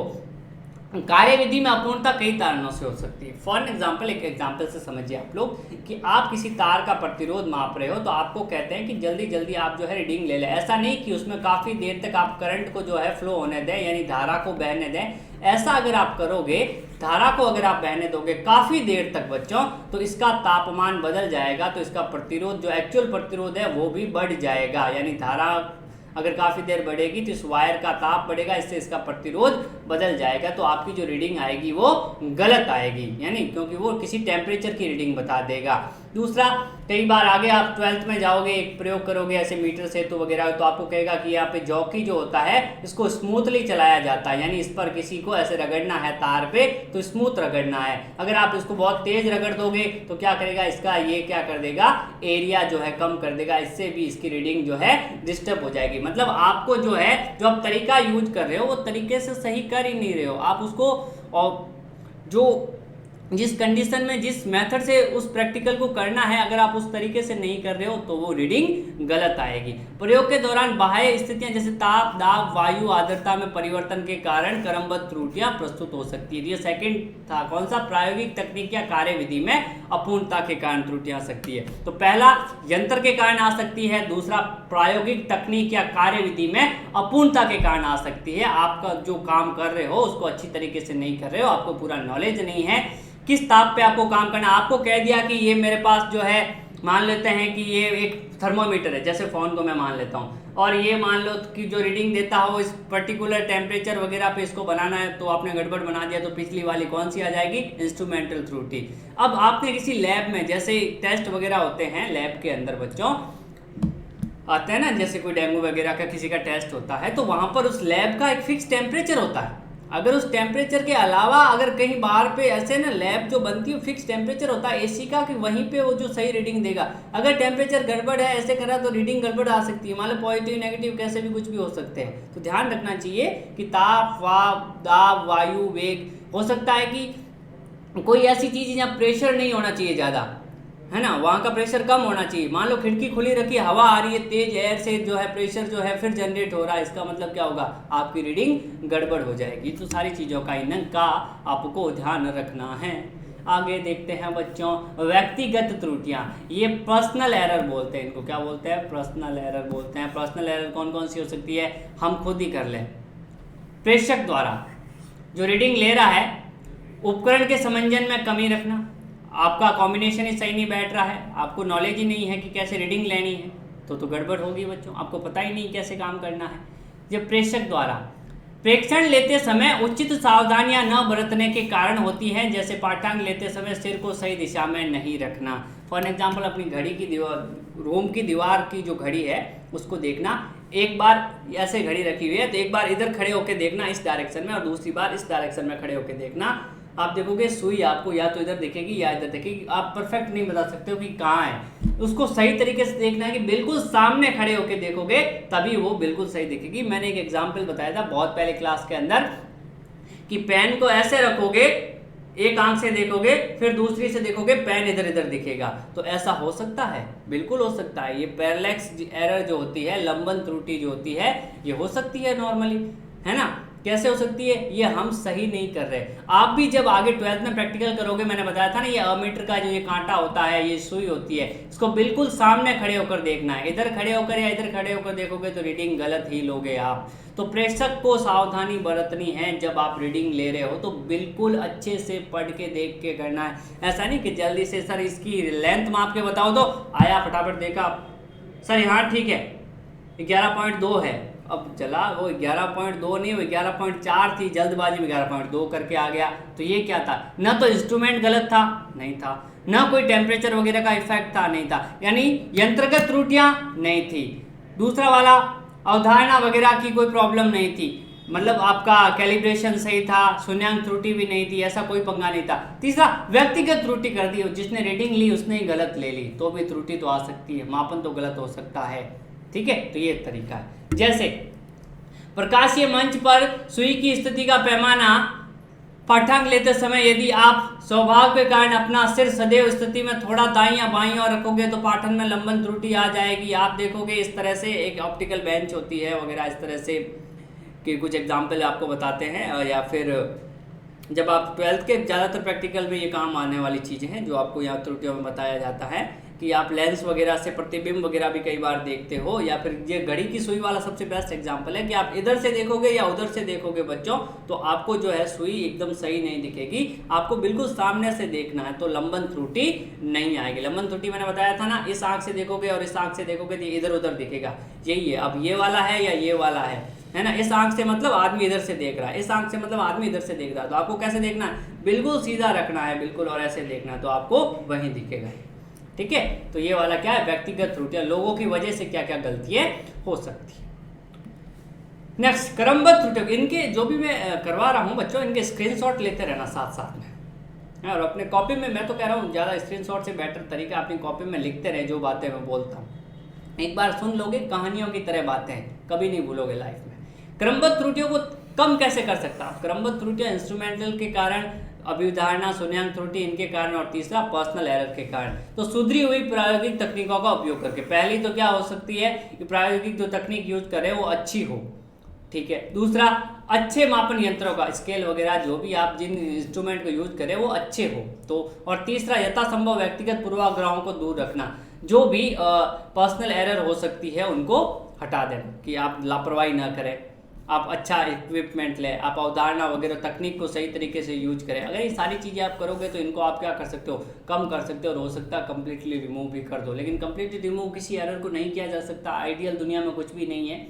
Speaker 1: कार्यविधि में अपूर्णता कई कारणों से हो सकती है। फॉर एग्जाम्पल, एक एग्जाम्पल से समझिए आप लोग कि आप किसी तार का प्रतिरोध माप रहे हो, तो आपको कहते हैं कि जल्दी जल्दी आप जो है रीडिंग ले लें। ऐसा नहीं कि उसमें काफ़ी देर तक आप करंट को जो है फ्लो होने दें, यानी धारा को बहने दें। ऐसा अगर आप करोगे, धारा को अगर आप बहने दोगे काफ़ी देर तक बच्चों, तो इसका तापमान बदल जाएगा, तो इसका प्रतिरोध जो एक्चुअल प्रतिरोध है वो भी बढ़ जाएगा। यानी धारा अगर काफ़ी देर बढ़ेगी तो इस वायर का ताप बढ़ेगा, इससे इसका प्रतिरोध बदल जाएगा, तो आपकी जो रीडिंग आएगी वो गलत आएगी, यानी क्योंकि वो किसी टेम्परेचर की रीडिंग बता देगा। दूसरा, कई बार आगे आप 12th में जाओगे, एक प्रयोग करोगे ऐसे मीटर से तो वगैरह, तो आपको कहेगा कि यहाँ पे जॉकी जो होता है इसको स्मूथली चलाया जाता है, यानी इस पर किसी को ऐसे रगड़ना है तार पे तो स्मूथ रगड़ना है। अगर आप इसको बहुत तेज रगड़ दोगे तो क्या करेगा, इसका ये क्या कर देगा, एरिया जो है कम कर देगा, इससे भी इसकी रीडिंग जो है डिस्टर्ब हो जाएगी। मतलब आपको जो है, जो आप तरीका यूज कर रहे हो वो तरीके से सही कर ही नहीं रहे हो आप उसको, और जो जिस कंडीशन में, जिस मेथड से उस प्रैक्टिकल को करना है, अगर आप उस तरीके से नहीं कर रहे हो तो वो रीडिंग गलत आएगी। प्रयोग के दौरान बाह्य स्थितियां जैसे ताप, दाब, वायु, आर्द्रता में परिवर्तन के कारण क्रमबद्ध त्रुटियां प्रस्तुत हो सकती है। ये सेकंड था, कौन सा, प्रायोगिक तकनीक या कार्यविधि में अपूर्णता के कारण त्रुटियां आ सकती है। तो पहला यंत्र के कारण आ सकती है, दूसरा प्रायोगिक तकनीक या कार्यविधि में अपूर्णता के कारण आ सकती है। आपका जो काम कर रहे हो उसको अच्छी तरीके से नहीं कर रहे हो, आपको पूरा नॉलेज नहीं है किस ताप पे आपको काम करना। आपको कह दिया कि ये मेरे पास जो है, मान लेते हैं कि ये एक थर्मोमीटर है, जैसे फ़ोन को मैं मान लेता हूँ, और ये मान लो कि जो रीडिंग देता हो इस पर्टिकुलर टेम्परेचर वगैरह पे इसको बनाना है, तो आपने गड़बड़ बना दिया, तो पिछली वाली कौन सी आ जाएगी, इंस्ट्रूमेंटल त्रुटि। अब आपने किसी लैब में, जैसे टेस्ट वगैरह होते हैं लैब के अंदर बच्चों, आते हैं ना, जैसे कोई डेंगू वगैरह का किसी का टेस्ट होता है, तो वहाँ पर उस लैब का एक फिक्स टेम्परेचर होता है। अगर उस टेम्परेचर के अलावा अगर कहीं बाहर पे ऐसे ना लैब जो बनती है फिक्स टेम्परेचर होता है एसी का, कि वहीं पे वो जो सही रीडिंग देगा। अगर टेम्परेचर गड़बड़ है, ऐसे करा तो रीडिंग गड़बड़ आ सकती है, मान लो पॉजिटिव नेगेटिव कैसे भी कुछ भी हो सकते हैं। तो ध्यान रखना चाहिए कि ताप, दाब, वायु, वेग, हो सकता है कि कोई ऐसी चीज़ जहाँ प्रेशर नहीं होना चाहिए ज़्यादा, है ना, वहाँ का प्रेशर कम होना चाहिए। मान लो खिड़की खुली रखी, हवा आ रही है, तेज एयर से जो है प्रेशर जो है फिर जनरेट हो रहा है, इसका मतलब क्या होगा, आपकी रीडिंग गड़बड़ हो जाएगी। तो सारी चीज़ों का इनका आपको ध्यान रखना है। आगे देखते हैं बच्चों, व्यक्तिगत त्रुटियां, ये पर्सनल एरर बोलते हैं इनको, क्या बोलते हैं, पर्सनल एरर बोलते हैं। पर्सनल एरर कौन कौन सी हो सकती है, हम खुद ही कर लें। प्रेषक द्वारा जो रीडिंग ले रहा है, उपकरण के समंजन में कमी रखना, आपका कॉम्बिनेशन ही सही नहीं बैठ रहा है, आपको नॉलेज ही नहीं है कि कैसे रीडिंग लेनी है, तो गड़बड़ होगी बच्चों, आपको पता ही नहीं कैसे काम करना है। जब प्रेषक द्वारा प्रेक्षण लेते समय उचित सावधानियां न बरतने के कारण होती हैं, जैसे पाठ्यांक लेते समय सिर को सही दिशा में नहीं रखना। फॉर एग्जाम्पल, अपनी घड़ी की दीवार, रूम की दीवार की जो घड़ी है उसको देखना, एक बार ऐसे घड़ी रखी हुई है तो एक बार इधर खड़े होकर देखना इस डायरेक्शन में, और दूसरी बार इस डायरेक्शन में खड़े होकर देखना। आप देखोगे सुई आपको या तो इधर दिखेगी या इधर दिखेगी, आप परफेक्ट नहीं बता सकते हो कि कहाँ है। उसको सही तरीके से देखना है कि बिल्कुल सामने खड़े होके देखोगे तभी वो बिल्कुल सही दिखेगी। मैंने एक एग्जाम्पल बताया था बहुत पहले क्लास के अंदर कि पेन को ऐसे रखोगे, एक आंख से देखोगे, फिर दूसरी से देखोगे, पेन इधर इधर दिखेगा, तो ऐसा हो सकता है, बिल्कुल हो सकता है। ये पैरेलैक्स एरर जो होती है, लंबन त्रुटि जो होती है, ये हो सकती है नॉर्मली, है ना। कैसे हो सकती है, ये हम सही नहीं कर रहे। आप भी जब आगे 12th में प्रैक्टिकल करोगे, मैंने बताया था ना, ये अमीटर का जो ये कांटा होता है, ये सुई होती है, इसको बिल्कुल सामने खड़े होकर देखना है। इधर खड़े होकर या इधर खड़े होकर देखोगे तो रीडिंग गलत ही लोगे आप। तो प्रेक्षक को सावधानी बरतनी है, जब आप रीडिंग ले रहे हो तो बिल्कुल अच्छे से पढ़ के देख के करना है। ऐसा नहीं कि जल्दी से सर इसकी लेंथ माप के बताओ, तो आया फटाफट देखा, सर यहाँ ठीक है 11.2 है, अब चला वो 11.2 नहीं, वो 11.4 थी, जल्दबाजी में 11.2 करके आ गया। तो ये क्या था, ना तो इंस्ट्रूमेंट गलत था, नहीं था, ना कोई टेम्परेचर वगैरह का इफेक्ट था, नहीं था, यानी यंत्रगत त्रुटियां नहीं थी। दूसरा वाला अवधारणा वगैरह की कोई प्रॉब्लम नहीं थी, मतलब आपका कैलिब्रेशन सही था, शून्यांक त्रुटि भी नहीं थी, ऐसा कोई पंगा नहीं था। तीसरा, व्यक्तिगत त्रुटि कर दी, जिसने रीडिंग ली उसने ही गलत ले ली, तो भी त्रुटि तो आ सकती है, मापन तो गलत हो सकता है, ठीक है। तो ये तरीका है। जैसे प्रकाशीय मंच पर सुई की स्थिति का पैमाना पाठ्यांक लेते समय यदि आप स्वभाव के कारण अपना सिर सदैव स्थिति में थोड़ा दाईं या बाईं ओर रखोगे तो पाठन में लंबन त्रुटि आ जाएगी। आप देखोगे इस तरह से एक ऑप्टिकल बेंच होती है वगैरह, इस तरह से कि कुछ एग्जाम्पल आपको बताते हैं, या फिर जब आप 12th के ज़्यादातर प्रैक्टिकल में ये काम आने वाली चीज़ें हैं जो आपको यहाँ त्रुटियों में बताया जाता है कि आप लेंस वगैरह से प्रतिबिंब वगैरह भी कई बार देखते हो, या फिर ये घड़ी की सुई वाला सबसे बेस्ट एग्जांपल है कि आप इधर से देखोगे या उधर से देखोगे बच्चों तो आपको जो है सुई एकदम सही नहीं दिखेगी, आपको बिल्कुल सामने से देखना है तो लंबन त्रुटि नहीं आएगी। लंबन त्रुटि मैंने बताया था ना, इस आंख से देखोगे और इस आंख से देखोगे तो इधर उधर दिखेगा, यही है। अब ये वाला है या ये वाला है ना, इस आंख से मतलब आदमी इधर से देख रहा है, इस आंख से मतलब आदमी इधर से देख रहा है, तो आपको कैसे देखना है, बिल्कुल सीधा रखना है बिल्कुल, और ऐसे देखना है तो आपको वहीं दिखेगा। ठीक है, तो ये वाला क्या है, व्यक्तिगत त्रुटियां, लोगों की वजह से क्या क्या गलतियां हो सकती है। नेक्स्ट, क्रमबद्ध त्रुटियां, इनके जो भी मैं करवा रहा हूं बच्चों, इनके स्क्रीनशॉट लेते रहना साथ साथ में, और अपने कॉपी में, मैं तो कह रहा हूँ ज़्यादा स्क्रीनशॉट से बेटर तरीका अपनी कॉपी में लिखते रहे जो बातें मैं बोलता हूँ, एक बार सुन लोगे कहानियों की तरह बातें हैं, कभी नहीं भूलोगे लाइफ में। क्रमबद्ध त्रुटियों को कम कैसे कर सकता है, क्रमबद्ध त्रुटियां इंस्ट्रूमेंटल के कारण, अभिधारणा शून्यांक त्रुटि इनके कारण, और तीसरा पर्सनल एरर के कारण। तो सुधरी हुई प्रायोगिक तकनीकों का उपयोग करके, पहली तो क्या हो सकती है कि प्रायोगिक जो तकनीक यूज करें वो अच्छी हो, ठीक है। दूसरा, अच्छे मापन यंत्रों का, स्केल वगैरह जो भी आप जिन इंस्ट्रूमेंट को यूज करें वो अच्छे हो तो, और तीसरा, यथासंभव व्यक्तिगत पूर्वाग्रहों को दूर रखना, जो भी पर्सनल एरर हो सकती है उनको हटा देना, कि आप लापरवाही ना करें, आप अच्छा इक्विपमेंट लें, आप अवधारणा वगैरह तकनीक को सही तरीके से यूज करें। अगर ये सारी चीज़ें आप करोगे तो इनको आप क्या कर सकते हो, कम कर सकते हो, और हो सकता है कम्प्लीटली रिमूव भी कर दो। लेकिन कम्प्लीटली रिमूव किसी एरर को नहीं किया जा सकता, आइडियल दुनिया में कुछ भी नहीं है।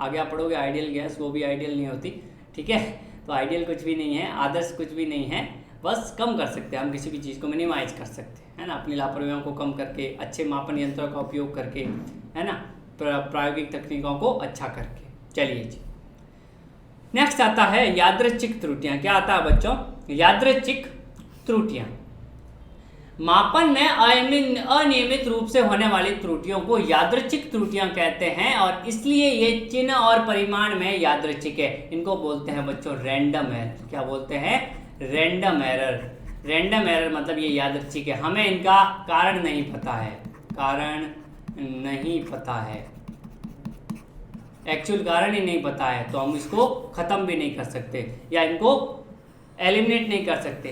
Speaker 1: आगे आप पढ़ोगे आइडियल गैस, वो भी आइडियल नहीं होती, ठीक है। तो आइडियल कुछ भी नहीं है, आदर्श कुछ भी नहीं है, बस कम कर सकते हैं हम किसी भी चीज़ को, मिनिमाइज कर सकते हैं, है ना, अपनी लापरवाहियों को कम करके, अच्छे मापन यंत्रों का उपयोग करके, है ना, प्रायोगिक तकनीकों को अच्छा करके। चलिए जी, नेक्स्ट आता है यादृच्छिक त्रुटियां। क्या आता है बच्चों, यादृच्छिक त्रुटियां, मापन में अनियमित रूप से होने वाली त्रुटियों को यादृच्छिक त्रुटियां कहते हैं, और इसलिए ये चिन्ह और परिमाण में यादृच्छिक है। इनको बोलते हैं बच्चों रैंडम एरर। क्या बोलते हैं, रैंडम एरर। रैंडम एरर मतलब ये यादृच्छिक है, हमें इनका कारण नहीं पता है, कारण नहीं पता है, एक्चुअल कारण ही नहीं पता है, तो हम इसको खत्म भी नहीं कर सकते या इनको एलिमिनेट नहीं कर सकते।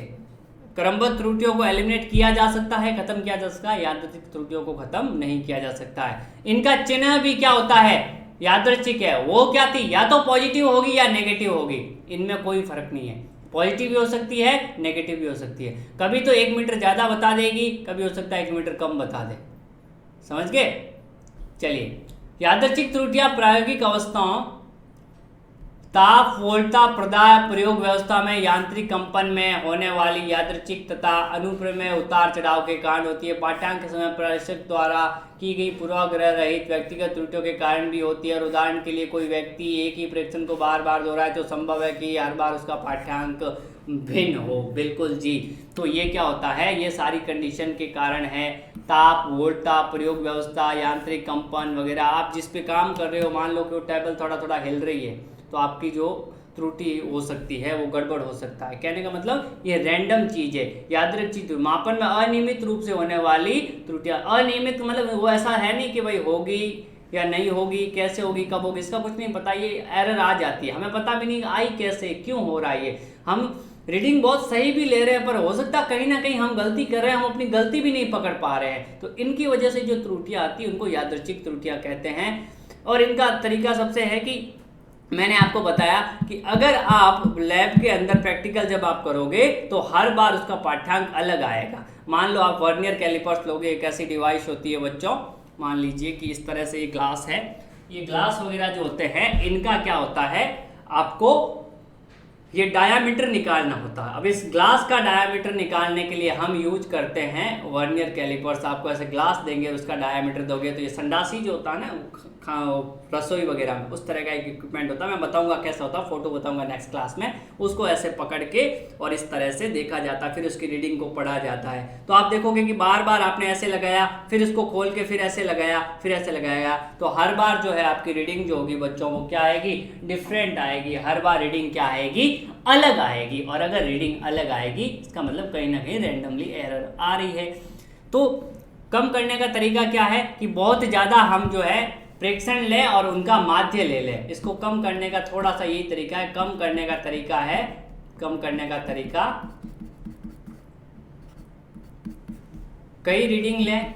Speaker 1: क्रमबद्ध त्रुटियों को एलिमिनेट किया जा सकता है, खत्म किया जा सकता है, यादृच्छिक त्रुटियों को खत्म नहीं किया जा सकता है। इनका चिन्ह भी क्या होता है, यादृच्छिक है। वो क्या थी, या तो पॉजिटिव होगी या नेगेटिव होगी, इनमें कोई फर्क नहीं है, पॉजिटिव भी हो सकती है, नेगेटिव भी हो सकती है। कभी तो 1 मीटर ज़्यादा बता देगी, कभी हो सकता है 1 मीटर कम बता दे, समझ गए। चलिए, यादृच्छिक त्रुटियां प्रायोगिक अवस्थाओं, ताप वोल्टा प्रयोग व्यवस्था में यांत्रिक कंपन में होने वाली यादृच्छिक तथा अनुप्रमेय उतार चढ़ाव के कारण होती है। पाठ्यांक के समय प्रशिक्षक द्वारा की गई पूर्वाग्रह रहित व्यक्तिगत त्रुटियों के कारण भी होती है। और उदाहरण के लिए कोई व्यक्ति एक ही प्रेक्षण को बार बार दोहराए तो संभव है कि हर बार उसका पाठ्यांक भिन्न हो। बिल्कुल जी, तो ये क्या होता है, ये सारी कंडीशन के कारण है। ताप वोल्टा प्रयोग व्यवस्था, यांत्रिक कंपन वगैरह, आप जिस पे काम कर रहे हो, मान लो कि वो टेबल थोड़ा थोड़ा हिल रही है तो आपकी जो त्रुटि हो सकती है वो गड़बड़ हो सकता है। कहने का मतलब ये रैंडम चीज़ है, यादृच्छिक मापन में अनियमित रूप से होने वाली त्रुटियां। अनियमित मतलब वो ऐसा है नहीं कि भाई होगी या नहीं होगी, कैसे होगी, कब होगी, इसका कुछ नहीं पता, ये एरर आ जाती है, हमें पता भी नहीं आई कैसे, क्यों हो रहा है ये। हम रीडिंग बहुत सही भी ले रहे हैं पर हो सकता है कहीं ना कहीं हम गलती कर रहे हैं, हम अपनी गलती भी नहीं पकड़ पा रहे हैं, तो इनकी वजह से जो त्रुटियां आती है उनको यादृच्छिक त्रुटियां कहते हैं। और इनका तरीका सबसे है कि मैंने आपको बताया कि अगर आप लैब के अंदर प्रैक्टिकल जब आप करोगे तो हर बार उसका पाठ्यांक अलग आएगा। मान लो आप वर्नियर कैलिपर्स लोगे, एक ऐसी डिवाइस होती है बच्चों, मान लीजिए कि इस तरह से ये ग्लास है, ये ग्लास वगैरह जो होते हैं इनका क्या होता है, आपको ये डायामीटर निकालना होता है। अब इस ग्लास का डायामीटर निकालने के लिए हम यूज करते हैं वर्नियर कैलिपर्स। आपको ऐसे ग्लास देंगे, उसका डायामीटर दोगे तो ये संडासी जो होता है ना रसोई वगैरह में, उस तरह का एक इक्विपमेंट होता है, मैं बताऊंगा कैसा होता है, फोटो बताऊंगा नेक्स्ट क्लास में। उसको ऐसे पकड़ के और इस तरह से देखा जाता है, फिर उसकी रीडिंग को पढ़ा जाता है। तो आप देखोगे कि बार बार आपने ऐसे लगाया, फिर इसको खोल के फिर ऐसे लगाया, फिर ऐसे लगाया, तो हर बार जो है आपकी रीडिंग जो होगी बच्चों वो क्या आएगी, डिफरेंट आएगी। हर बार रीडिंग क्या आएगी, अलग आएगी। और अगर रीडिंग अलग आएगी इसका मतलब कहीं ना कहीं रैंडमली एरर आ रही है। तो कम करने का तरीका क्या है कि बहुत ज़्यादा हम जो है प्रेक्षण लें और उनका माध्य ले लें। इसको कम करने का थोड़ा सा यही तरीका है। कम करने का तरीका है कम करने का तरीका, कई रीडिंग लें,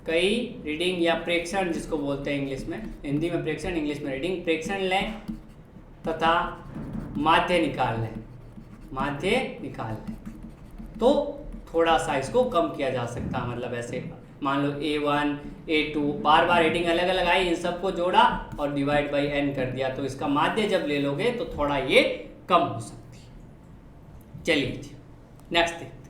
Speaker 1: कई रीडिंग या प्रेक्षण जिसको बोलते हैं इंग्लिश में, हिंदी में प्रेक्षण, इंग्लिश में रीडिंग, प्रेक्षण लें तथा माध्य निकाल लें, माध्य निकाल लें, तो थोड़ा सा इसको कम किया जा सकता है। मतलब ऐसे मान लो A1 A2 बार बार रीडिंग अलग अलग आई, इन सबको जोड़ा और डिवाइड बाई n कर दिया, तो इसका माध्य जब ले लोगे तो थोड़ा ये कम हो सकती है। चलिए जी नेक्स्ट देखते हैं।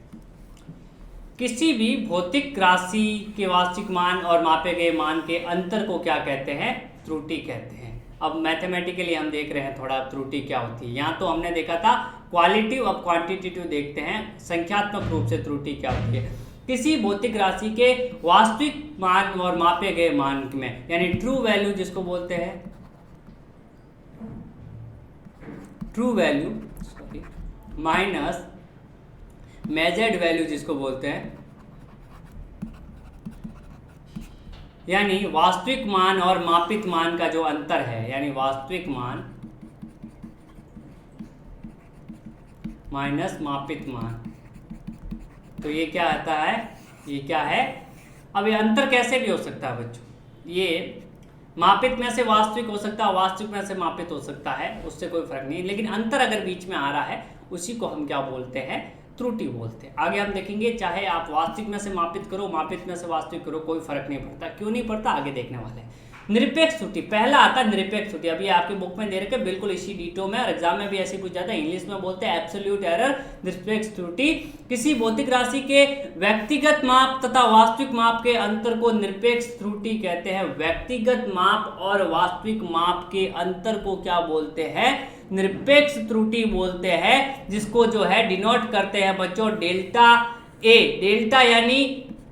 Speaker 1: किसी भी भौतिक राशि के वास्तविक मान और मापे गए मान के अंतर को क्या कहते हैं? त्रुटि कहते हैं। अब मैथमेटिकली हम देख रहे हैं थोड़ा त्रुटि क्या होती है। यहाँ तो हमने देखा था क्वालिटिव, अब क्वांटिटेटिव देखते हैं संख्यात्मक रूप से त्रुटि क्या होती है। किसी भौतिक राशि के वास्तविक मान और मापे गए मान में, यानी ट्रू वैल्यू जिसको बोलते हैं, true value minus measured value जिसको बोलते हैं, यानी वास्तविक मान और मापित मान का जो अंतर है, यानी वास्तविक मान माइनस मापित मान, तो ये क्या आता है? ये क्या है? अब ये अंतर कैसे भी हो सकता है बच्चों, ये मापित में से वास्तविक हो सकता है, वास्तविक में से मापित हो सकता है, उससे कोई फर्क नहीं, लेकिन अंतर अगर बीच में आ रहा है उसी को हम क्या बोलते हैं? त्रुटि बोलते हैं। आगे हम देखेंगे, चाहे आप वास्तविक में से मापित करो, मापित में से वास्तविक करो, कोई फर्क नहीं पड़ता। क्यों नहीं पड़ता? आगे देखने वाले हैं। निरपेक्ष त्रुटि, पहला आता है निरपेक्ष त्रुटि। अभी आपके बुक में दे रखे बिल्कुल इसी डिटो में, और एग्जाम में भी ऐसे पूछ जाता है। इंग्लिश में बोलते हैं एब्सोल्यूट एरर, निरपेक्ष त्रुटि। किसी भौतिक राशि के व्यक्तिगत माप तथा वास्तविक माप के अंतर को निरपेक्ष त्रुटि कहते हैं। व्यक्तिगत माप और वास्तविक माप के अंतर को क्या बोलते हैं? निरपेक्ष त्रुटि बोलते हैं, जिसको जो है डिनोट करते हैं बच्चों डेल्टा ए। डेल्टा यानी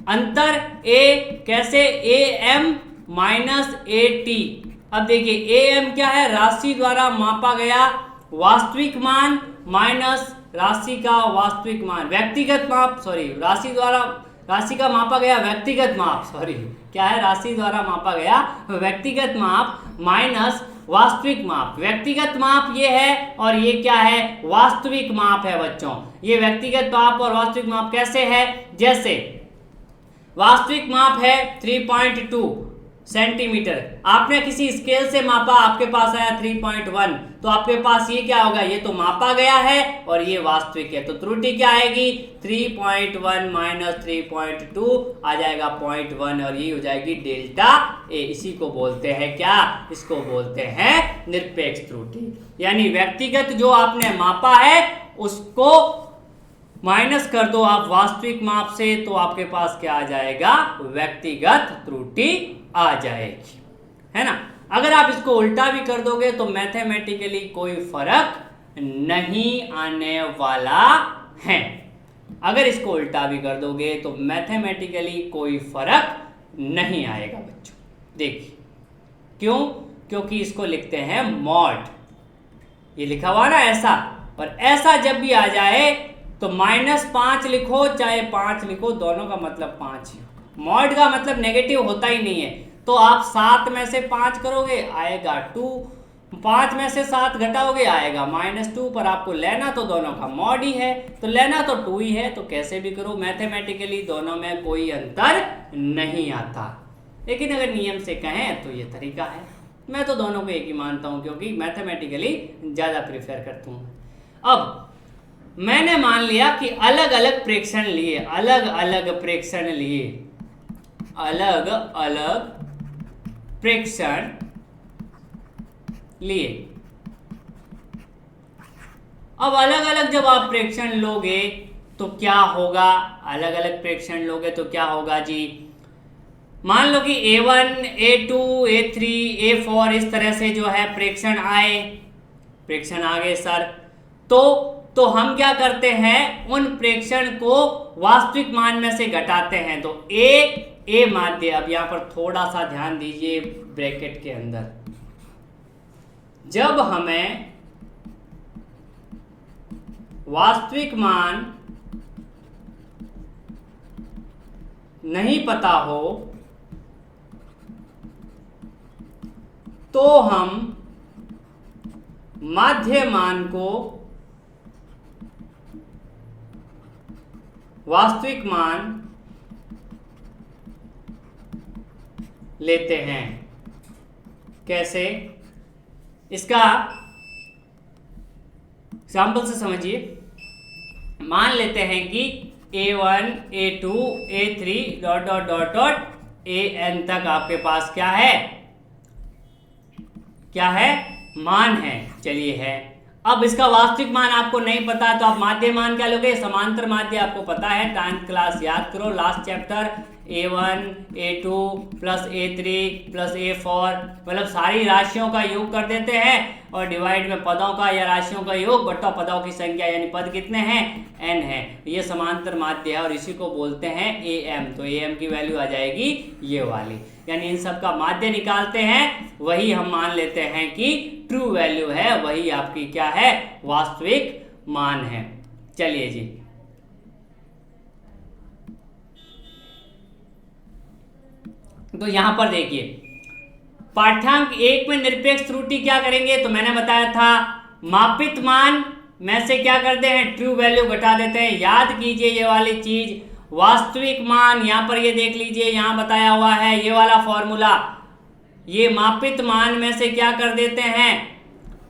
Speaker 1: अंतर, ए कैसे? AM minus AT। अब देखिए AM क्या है? राशि द्वारा मापा गया वास्तविक मान माइनस राशि का वास्तविक मान, व्यक्तिगत माप, सॉरी राशि का मापा गया व्यक्तिगत माप, सॉरी क्या है? राशि द्वारा मापा गया व्यक्तिगत माप माइनस वास्तविक माप। व्यक्तिगत माप ये है और ये क्या है? वास्तविक माप है बच्चों। ये व्यक्तिगत माप और वास्तविक माप कैसे है? जैसे वास्तविक माप है 3.2 सेंटीमीटर, आपने किसी स्केल से मापा, आपके पास आया 3.1, तो आपके पास ये क्या होगा? ये तो मापा गया है और ये वास्तविक है, तो त्रुटि क्या आएगी? 3.1 माइनस 3.2 आ जाएगा 0.1 और ये हो जाएगी डेल्टा ए। इसी को बोलते हैं क्या? इसको बोलते हैं निरपेक्ष त्रुटि। यानी व्यक्तिगत जो आपने मापा है उसको माइनस कर दो आप वास्तविक माप से, तो आपके पास क्या आ जाएगा? व्यक्तिगत त्रुटि आ जाएगी, है ना। अगर आप इसको उल्टा भी कर दोगे तो मैथमेटिकली कोई फर्क नहीं आने वाला है। अगर इसको उल्टा भी कर दोगे तो मैथमेटिकली कोई फर्क नहीं आएगा बच्चों। देखिए क्यों? क्योंकि इसको लिखते हैं मॉड, ये लिखा हुआ ना ऐसा, और ऐसा जब भी आ जाए तो -5 लिखो चाहे 5 लिखो, दोनों का मतलब 5 ही। मॉड का मतलब नेगेटिव होता ही नहीं है, तो आप 7 में से 5 करोगे आएगा 2, 5 में से 7 घटाओगे आएगा -2, पर आपको लेना तो दोनों का मॉड ही है, तो लेना तो 2 ही है, तो कैसे भी करो मैथमेटिकली दोनों में कोई अंतर नहीं आता। लेकिन अगर नियम से कहें तो ये तरीका है। मैं तो दोनों को एक ही मानता हूँ क्योंकि मैथमेटिकली ज़्यादा प्रेफर करता हूँ। अब मैंने मान लिया कि अलग अलग प्रेक्षण लिए, अलग अलग प्रेक्षण लिए, अलग अलग प्रेक्षण लिए। अब अलग अलग जब आप प्रेक्षण लोगे तो क्या होगा? अलग अलग प्रेक्षण लोगे तो क्या होगा जी? मान लो कि A1 A2 A3 A4 इस तरह से जो है प्रेक्षण आए, प्रेक्षण आ गए सर, तो हम क्या करते हैं? उन प्रेक्षण को वास्तविक मान में से घटाते हैं, तो ए माध्य। अब यहां पर थोड़ा सा ध्यान दीजिए ब्रैकेट के अंदर, जब हमें वास्तविक मान नहीं पता हो तो हम माध्य मान को वास्तविक मान लेते हैं। कैसे? इसका एग्जाम्पल से समझिए। मान लेते हैं कि A1 A2 A3 dot dot dot dot AN तक आपके पास क्या है, क्या है, मान है। चलिए है। अब इसका वास्तविक मान आपको नहीं पता तो आप माध्य मान क्या लोगे? समांतर माध्य आपको पता है, 10th क्लास याद करो, last chapter. A1 A2 plus A3 plus A4, मतलब सारी राशियों का योग कर देते हैं और डिवाइड में पदों का या राशियों का योग बट्टा पदों की संख्या, यानी पद कितने हैं? n है। ये समांतर माध्य है और इसी को बोलते हैं AM। तो AM की वैल्यू आ जाएगी ये वाली, यानी इन सब का माध्य निकालते हैं, वही हम मान लेते हैं कि ट्रू वैल्यू है, वही आपकी क्या है? वास्तविक मान है। चलिए जी, तो यहां पर देखिए पाठ्यांक 1 में निरपेक्ष त्रुटि क्या करेंगे? तो मैंने बताया था मापित मान में से क्या करते हैं? ट्रू वैल्यू घटा देते हैं। याद कीजिए ये वाली चीज, वास्तविक मान, यहां पर ये देख लीजिए, यहां बताया हुआ है ये वाला फॉर्मूला। ये मापित मान में से क्या कर देते हैं?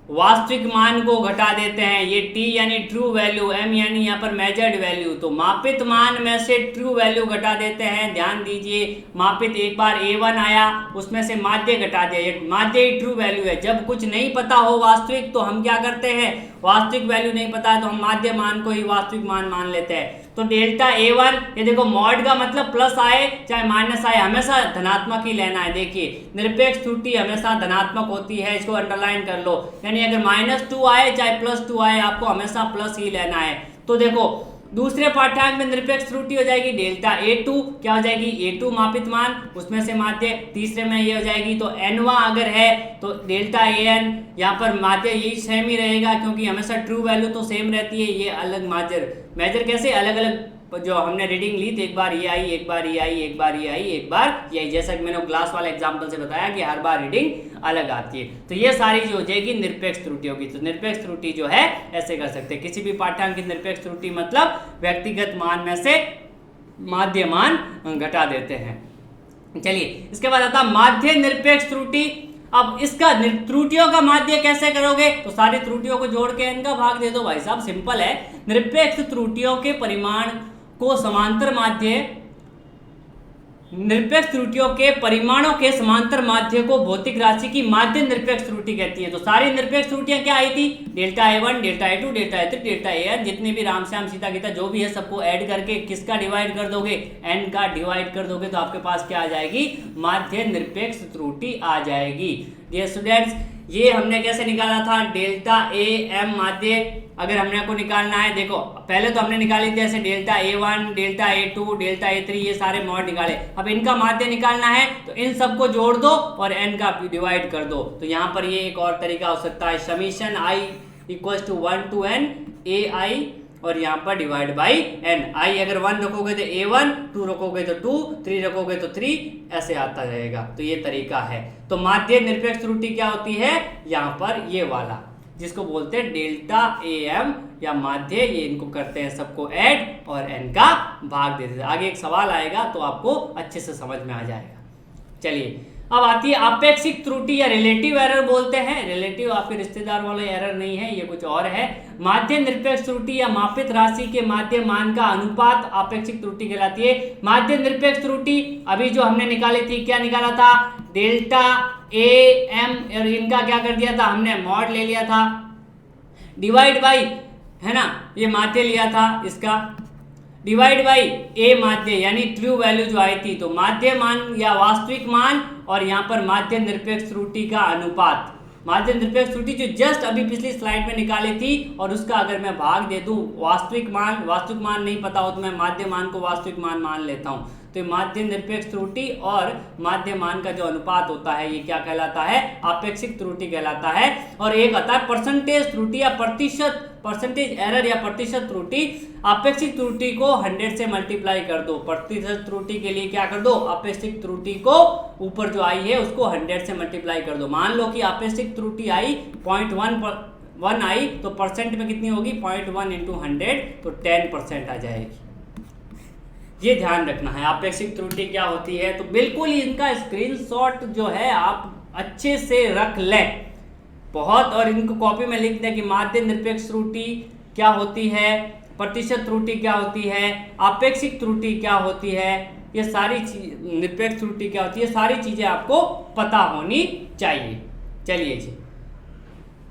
Speaker 1: वास्तविक मान को घटा देते हैं। ये T यानी ट्रू वैल्यू, M यानी यहाँ पर मेजर्ड वैल्यू, तो मापित मान में से ट्रू वैल्यू घटा देते हैं। ध्यान दीजिए, मापित एक बार A1 आया, उसमें से माध्य घटा दिया, ये माध्य ही ट्रू वैल्यू है। जब कुछ नहीं पता हो वास्तविक, तो हम क्या करते हैं? वास्तविक वैल्यू नहीं पता है तो हम माध्य मान को ही वास्तविक मान मान लेते हैं। तो डेल्टा A1, ये देखो मॉड का मतलब प्लस आए चाहे माइनस आए, हमेशा धनात्मक ही लेना है। देखिए निरपेक्ष त्रुटि हमेशा धनात्मक होती है, इसको अंडरलाइन कर लो। यानी अगर -2 आए चाहे +2 आए, आपको हमेशा प्लस ही लेना है। तो देखो दूसरे पाठ्यांक में निरपेक्ष त्रुटि हो जाएगी डेल्टा A2, क्या हो जाएगी? A2 मापित मान, उसमें से माध्य। तीसरे में ये हो जाएगी, तो Nवा अगर है तो डेल्टा AN, यहाँ पर माध्य यही सेम ही रहेगा क्योंकि हमेशा ट्रू वैल्यू तो सेम रहती है। ये अलग मेजर कैसे अलग अलग जो हमने रीडिंग ली थी, एक बार ये आई, एक बार ये आई, एक बार ये आई, एक बार ये आई, जैसा कि मैंने क्लास वाले एग्जांपल से बताया कि हर बार रीडिंग अलग आती है। तो ये सारी जो हो जाएगी निरपेक्ष त्रुटि होगी। तो निरपेक्ष त्रुटि जो है ऐसे कर सकते हैं, किसी भी पाठ्यांक की निरपेक्ष त्रुटि मतलब व्यक्तिगत मान में से माध्य मान घटा देते हैं। चलिए इसके बाद आता माध्य निरपेक्ष त्रुटि। अब इसका त्रुटियों का माध्य कैसे करोगे? तो सारी त्रुटियों को जोड़ के इनका भाग दे दो भाई साहब, सिंपल है। निरपेक्ष त्रुटियों के परिमाण को समांतर माध्य, निरपेक्ष त्रुटियों के परिमाणों के समांतर माध्य को भौतिक राशि की माध्य निरपेक्ष त्रुटि कहती है। तो सारी निरपेक्ष त्रुटियां क्या आई थी? Delta A1, delta A2, delta A3, delta AN, जितने भी राम श्याम सीता गीता जो भी है सबको ऐड करके किसका डिवाइड कर दोगे? N का डिवाइड कर दोगे तो आपके पास क्या आ जाएगी? माध्य निरपेक्ष त्रुटि आ जाएगी। डियर स्टूडेंट्स, ये हमने कैसे निकाला था? डेल्टा AM माध्य अगर हमने को निकालना है, देखो पहले तो हमने निकाली थी ऐसे delta A1, delta A2, delta A3, ये सारे मॉड निकाले। अब इनका माध्य निकालना है तो इन सबको जोड़ दो और n का डिवाइड कर दो। तो यहाँ पर ये एक और तरीका हो सकता है, summation I equals to 1 to n AI और यहाँ पर डिवाइड बाई n। I अगर 1 रखोगे तो A1, 2 रखोगे तो 2, 3 रखोगे तो 3, ऐसे आता रहेगा। तो ये तरीका है। तो माध्य निरपेक्ष त्रुटि क्या होती है? यहाँ पर ये वाला जिसको बोलते हैं डेल्टा AM या माध्य, ये इनको करते हैं सबको ऐड और n का भाग दे देते हैं। आगे एक सवाल आएगा तो आपको अच्छे से समझ में आ जाएगा। चलिए अब आती है आपेक्षिक त्रुटि या रिलेटिव एरर बोलते हैं। रिलेटिव आपके रिश्तेदार वाले एरर नहीं है, ये कुछ और है। माध्य निरपेक्ष त्रुटि या मापित राशि के माध्य मान का अनुपात आपेक्षिक त्रुटि कहलाती है। माध्य निरपेक्ष त्रुटि अभी जो हमने निकाली थी, क्या निकाला था? डेल्टा AM, और इनका क्या कर दिया था हमने? मॉड ले लिया था, डिवाइड बाई, है ना, ये माध्य लिया था, इसका डिवाइड बाई A माध्य यानी ट्रू वैल्यू जो आई थी। तो माध्य मान या वास्तविक मान और यहाँ पर माध्य निरपेक्ष त्रुटि का अनुपात। माध्य निरपेक्ष त्रुटि जो जस्ट अभी पिछली स्लाइड में निकाली थी और उसका अगर मैं भाग दे दूं वास्तविक मान नहीं पता हो तो मैं माध्य मान को वास्तविक मान मान लेता हूं। तो माध्य निरपेक्ष त्रुटि और माध्य मान का जो अनुपात होता है ये क्या कहलाता है? आपेक्षिक त्रुटि कहलाता है। और एक आता है परसेंटेज त्रुटि या परसेंटेज एरर या प्रतिशत त्रुटि। आपेक्षिक त्रुटि को 100 से मल्टीप्लाई कर दो, प्रतिशत त्रुटि के लिए क्या कर दो? आपेक्षिक त्रुटि को ऊपर जो आई है उसको 100 से मल्टीप्लाई कर दो। मान लो कि आपेक्षिक त्रुटि आई 0.1 आई तो परसेंट में कितनी होगी? 0.1 × 100, तो 10% आ जाएगी। ये ध्यान रखना है आपेक्षिक त्रुटि क्या होती है। तो बिल्कुल इनका स्क्रीनशॉट जो है आप अच्छे से रख लें बहुत, और इनको कॉपी में लिख दें कि माध्य निरपेक्ष त्रुटि क्या होती है, प्रतिशत त्रुटि क्या होती है, आपेक्षिक त्रुटि क्या होती है, ये सारी निरपेक्ष त्रुटि क्या होती है, सारी चीजें आपको पता होनी चाहिए। चलिए जी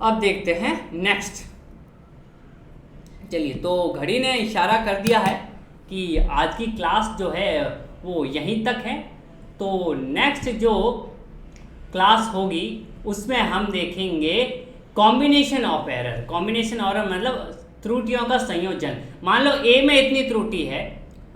Speaker 1: अब देखते हैं नेक्स्ट। चलिए तो घड़ी ने इशारा कर दिया है कि आज की क्लास जो है वो यहीं तक है। तो नेक्स्ट जो क्लास होगी उसमें हम देखेंगे combination of error. Combination of error मतलब त्रुटियों का संयोजन। मान लो ए में इतनी त्रुटि है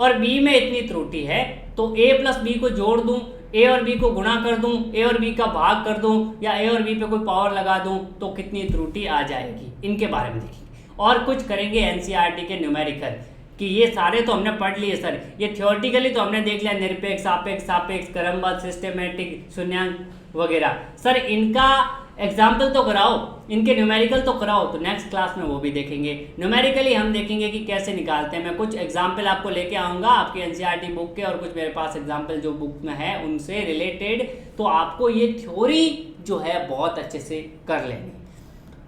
Speaker 1: और बी में इतनी त्रुटि है, तो ए प्लस बी को जोड़ दूं, ए और बी को गुणा कर दूं, ए और बी का भाग कर दूं, या ए और बी पे कोई पावर लगा दूं, तो कितनी त्रुटि आ जाएगी, इनके बारे में देखेंगे। और कुछ करेंगे एनसीईआरटी के न्यूमेरिकल कि ये सारे तो हमने पढ़ लिए सर, ये थियोरेटिकली तो हमने देख लिया, निरपेक्ष, सापेक्ष, सापेक्ष, क्रमबद्ध, सिस्टेमेटिक, शून्यांक वगैरह। सर इनका एग्जाम्पल तो कराओ, इनके न्यूमेरिकल तो कराओ। तो नेक्स्ट क्लास में वो भी देखेंगे। न्यूमेरिकली हम देखेंगे कि कैसे निकालते हैं। मैं कुछ एग्जाम्पल आपको लेके आऊँगा आपकी एनसीईआरटी बुक के, और कुछ मेरे पास एग्जाम्पल जो बुक में है उनसे रिलेटेड, तो आपको ये थ्योरी जो है बहुत अच्छे से कर लेंगे।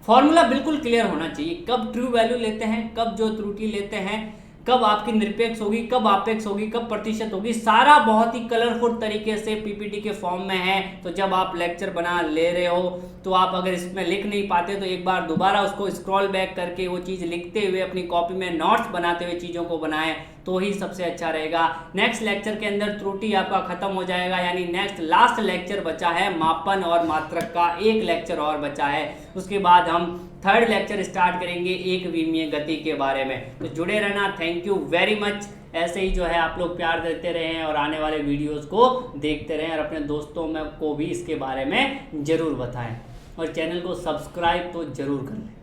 Speaker 1: फॉर्मूला बिल्कुल क्लियर होना चाहिए, कब ट्रू वैल्यू लेते हैं, कब जो त्रुटि लेते हैं, कब आपकी निरपेक्ष होगी, कब आपेक्ष होगी, कब प्रतिशत होगी, सारा बहुत ही कलरफुल तरीके से पीपीटी के फॉर्म में है। तो जब आप लेक्चर बना ले रहे हो तो आप अगर इसमें लिख नहीं पाते तो एक बार दोबारा उसको स्क्रॉल बैक करके वो चीज़ लिखते हुए अपनी कॉपी में नोट्स बनाते हुए चीज़ों को बनाएं तो ही सबसे अच्छा रहेगा। नेक्स्ट लेक्चर के अंदर त्रुटि आपका खत्म हो जाएगा, यानी नेक्स्ट लास्ट लेक्चर बचा है मापन और मात्रक का, एक लेक्चर और बचा है। उसके बाद हम थर्ड लेक्चर स्टार्ट करेंगे एक विमीय गति के बारे में। तो जुड़े रहना। Thank you very much. ऐसे ही जो है आप लोग प्यार देते रहें और आने वाले वीडियोस को देखते रहें, और अपने दोस्तों में को भी इसके बारे में ज़रूर बताएं, और चैनल को सब्सक्राइब तो ज़रूर कर लें।